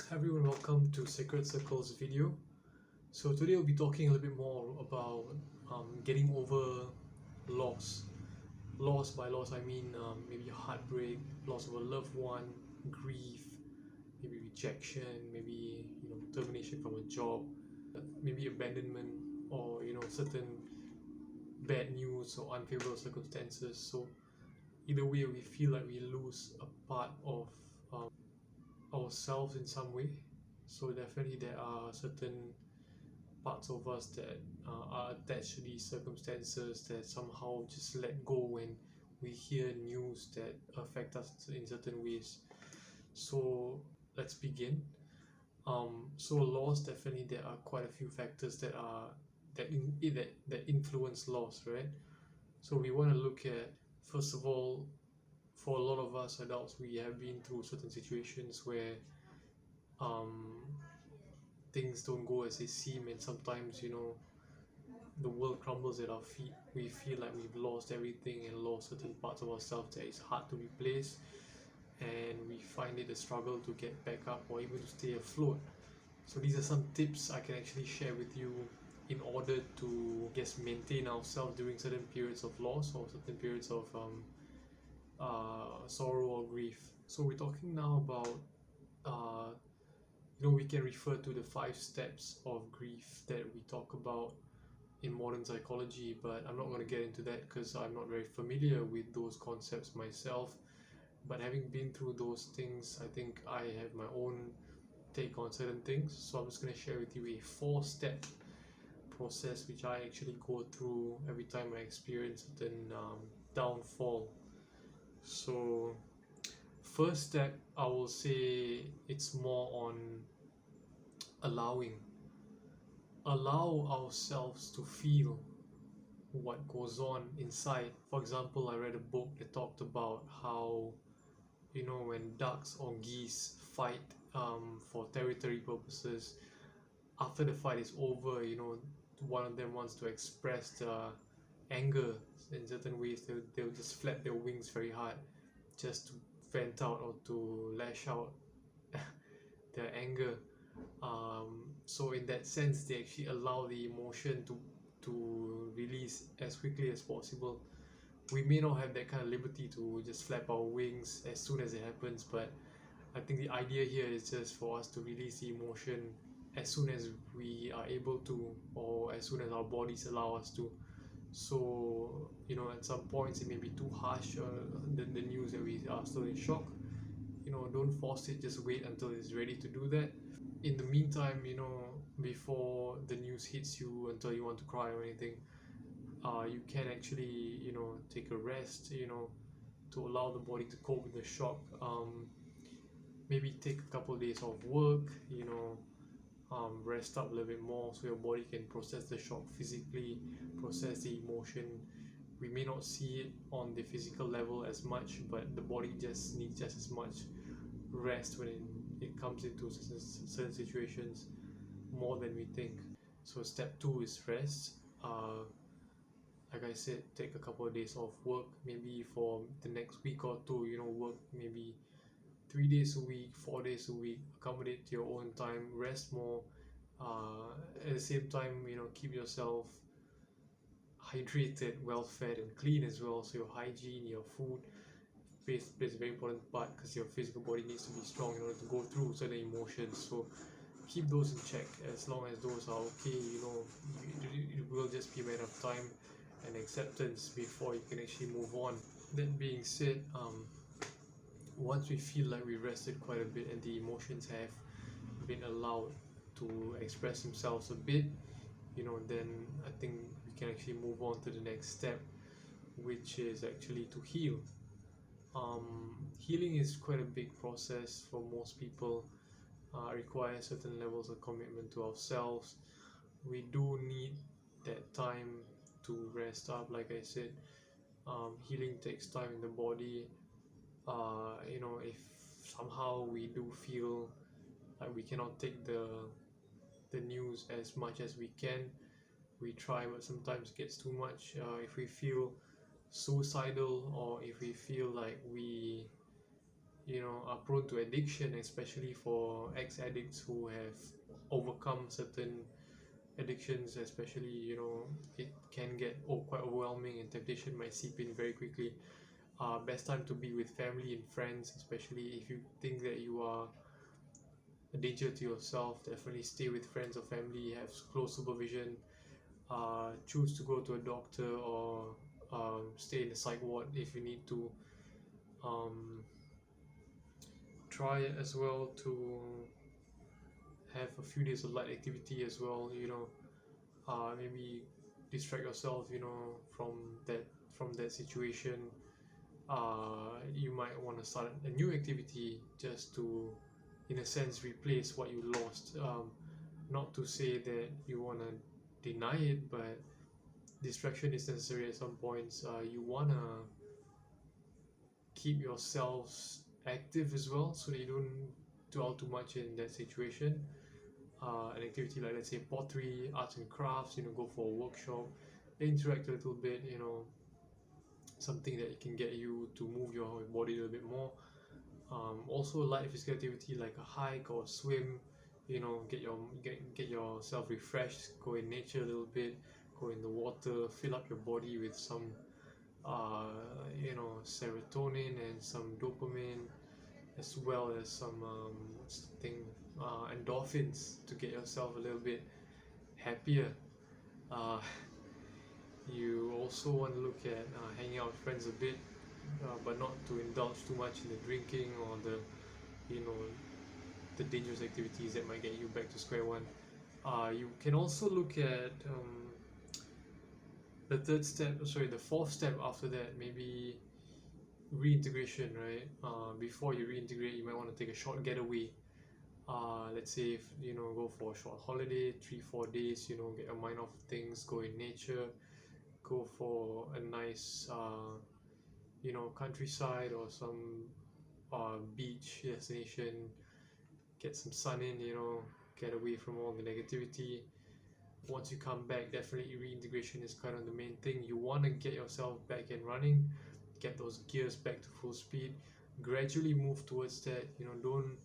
Everyone, welcome to Sacred Circles video. So today we'll be talking a little bit more about getting over loss. Loss, by loss I mean maybe heartbreak, loss of a loved one, grief, maybe rejection, maybe termination from a job, maybe abandonment, or certain bad news or unfavorable circumstances. So either way, we feel like we lose a part of ourselves in some way. So definitely there are certain parts of us that are attached to these circumstances that somehow just let go when we hear news that affect us in certain ways. So let's begin. So loss, definitely there are quite a few factors that influence loss, right? So we want to look at, first of all, for a lot of us adults, we have been through certain situations where um, things don't go as they seem, and sometimes the world crumbles at our feet. We feel like we've lost everything and lost certain parts of ourselves that is hard to replace, and we find it a struggle to get back up or even to stay afloat. So these are some tips I can actually share with you in order to maintain ourselves during certain periods of loss or certain periods of sorrow or grief. So we're talking now about we can refer to the 5 steps of grief that we talk about in modern psychology, but I'm not going to get into that because I'm not very familiar with those concepts myself. But having been through those things, I think I have my own take on certain things. So I'm just going to share with you a 4-step process which I actually go through every time I experience certain downfall. So first step, I will say it's more on allowing. Allow ourselves to feel what goes on inside. For example, I read a book that talked about how when ducks or geese fight for territory purposes, after the fight is over, one of them wants to express the anger in certain ways. They'll just flap their wings very hard just to vent out or to lash out their anger. So in that sense, they actually allow the emotion to release as quickly as possible. We may not have that kind of liberty to just flap our wings as soon as it happens, but I think the idea here is just for us to release the emotion as soon as we are able to, or as soon as our bodies allow us to. So at some points it may be too harsh, the news that we are still in shock. Don't force it, just wait until it's ready to do that. In the meantime, before the news hits you until you want to cry or anything, you can actually take a rest, to allow the body to cope with the shock. Maybe take a couple of days off work, rest up a little bit more so your body can process the shock physically, process the emotion. We may not see it on the physical level as much, but the body just needs just as much rest when it comes into certain situations, more than we think. So step 2 is rest. Like I said, take a couple of days off work, maybe for the next week or two, work maybe 3 days a week, 4 days a week, accommodate your own time, rest more. At the same time, keep yourself hydrated, well fed and clean as well. So your hygiene, your food plays a very important part, because your physical body needs to be strong in order to go through certain emotions. So keep those in check. As long as those are okay, it will just be a matter of time and acceptance before you can actually move on. That being said, once we feel like we rested quite a bit and the emotions have been allowed to express themselves a bit, then I think we can actually move on to the next step, which is actually to heal. Healing is quite a big process for most people. Requires certain levels of commitment to ourselves. We do need that time to rest up. Like I said, healing takes time in the body. If somehow we do feel like we cannot take the news as much as we can, we try, but sometimes it gets too much. If we feel suicidal, or if we feel like we are prone to addiction, especially for ex-addicts who have overcome certain addictions. Especially, it can get quite overwhelming, and temptation might seep in very quickly. Best time to be with family and friends, especially if you think that you are a danger to yourself. Definitely stay with friends or family, have close supervision. Choose to go to a doctor, or stay in the psych ward if you need to. um, Try as well to have a few days of light activity as well. Maybe distract yourself, from that situation. You might want to start a new activity just to, in a sense, replace what you lost. Not to say that you want to deny it, but distraction is necessary at some points. You want to keep yourselves active as well, so that you don't dwell too much in that situation. An activity like, let's say, pottery, arts and crafts, go for a workshop, interact a little bit, something that can get you to move your body a little bit more. Also light physical activity like a hike or swim, get yourself refreshed, go in nature a little bit, go in the water, fill up your body with some serotonin and some dopamine, as well as some endorphins, to get yourself a little bit happier. uh, you also want to look at hanging out with friends a bit, but not to indulge too much in the drinking or you know the dangerous activities that might get you back to square one. You can also look at the fourth step after that, maybe reintegration, right? Before you reintegrate, you might want to take a short getaway. Let's say, if go for a short holiday, 3-4 days, get your mind off things, go in nature, go for a nice countryside or some beach destination, get some sun in, get away from all the negativity. Once you come back, definitely reintegration is kind of the main thing. You want to get yourself back and running, get those gears back to full speed, gradually move towards that. Don't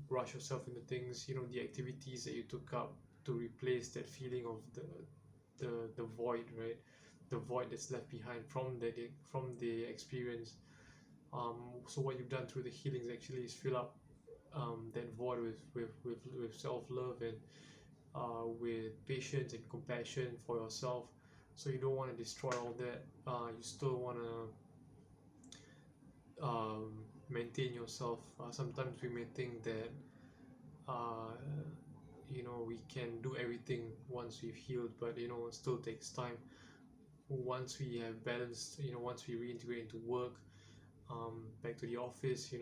rush yourself into things. The activities that you took up to replace that feeling of the void, right? The void that's left behind from the experience. So what you've done through the healings actually is fill up that void with self-love and with patience and compassion for yourself. So you don't want to destroy all that. You still want to maintain yourself. Sometimes we may think that uh, we can do everything once we've healed, but it still takes time. Once we have balanced, once we reintegrate into work, back to the office,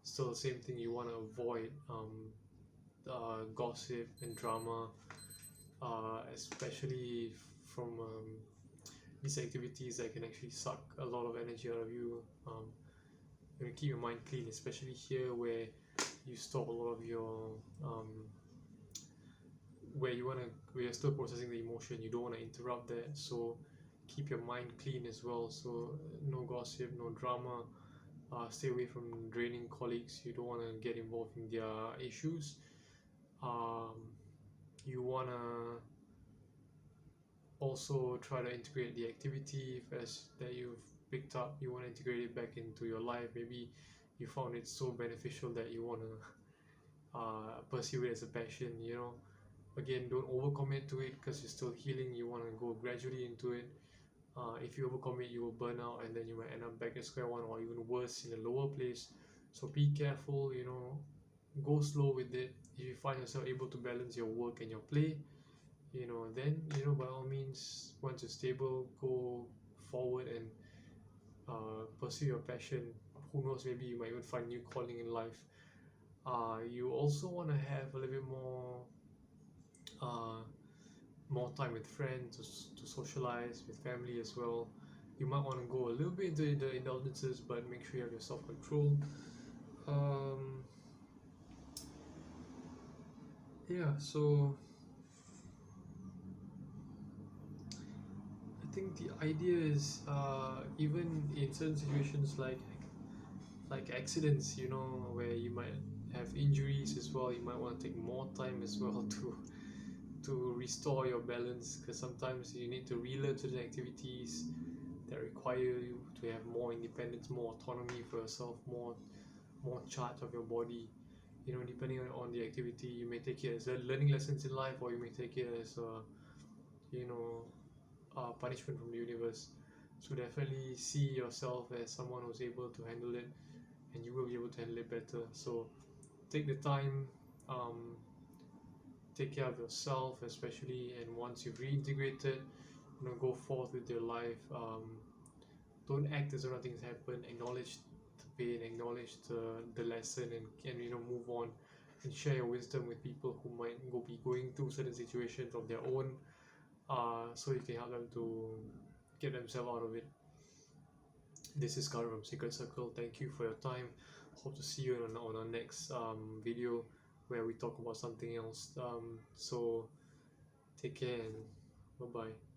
still the same thing. You want to avoid gossip and drama, especially from these activities that can actually suck a lot of energy out of you. You want to keep your mind clean, especially here where you store a lot of your where you're still processing the emotion. You don't want to interrupt that, so keep your mind clean as well. So no gossip, no drama. Stay away from draining colleagues. You don't want to get involved in their issues. You want to also try to integrate the activity that you've picked up. You want to integrate it back into your life. Maybe you found it so beneficial that you want to pursue it as a passion. Again, don't overcommit to it, because you're still healing. You want to go gradually into it. If you overcommit, you will burn out, and then you might end up back at square one, or even worse, in a lower place. So be careful. Go slow with it. If you find yourself able to balance your work and your play, then by all means, once you're stable, go forward and pursue your passion. Who knows, maybe you might even find new calling in life. You also want to have a little bit more time with friends, to socialize with family as well. You might want to go a little bit into the indulgences, but make sure you have your self-control. So I think the idea is, even in certain situations like like accidents, you know, where you might have injuries as well. You might want to take more time as well to restore your balance, because sometimes you need to relearn certain activities that require you to have more independence, more autonomy for yourself, more charge of your body. You know, depending on the activity, you may take it as a learning lessons in life, or you may take it as a, you know, punishment from the universe. So definitely see yourself as someone who's able to handle it, and you will be able to handle it better. So take the time, um, take care of yourself especially, and once you've reintegrated, you know, go forth with your life. Don't act as though nothing's happened. Acknowledge the pain, acknowledge the lesson, and you know, move on and share your wisdom with people who might be going through certain situations of their own, so you can help them to get themselves out of it. This is Karan from Secret Circle. Thank you for your time. Hope to see you on our next video where we talk about something else. So take care and bye bye.